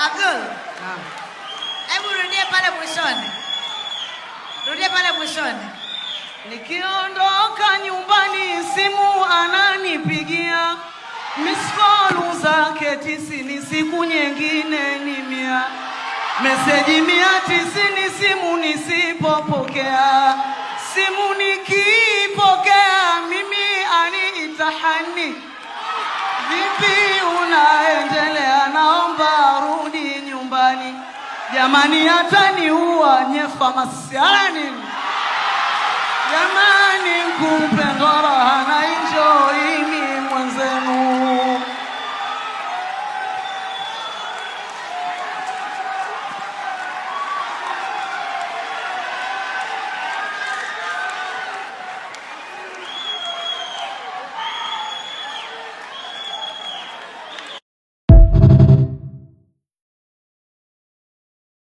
Agul. Hebu rudie pale mwishoni. Rudie pale mwishoni. Nikiondoka nyumbani simu ananipigia, miscall zake 90, siku nyingine ni 100, meseji 190, simu nisipopokea, simu nikipokea mimi aniitahani, vipi unaendelea, naomba rudi nyumbani, jamani ataniua nyefa masiani. Jamani kumpe ngora na enjoy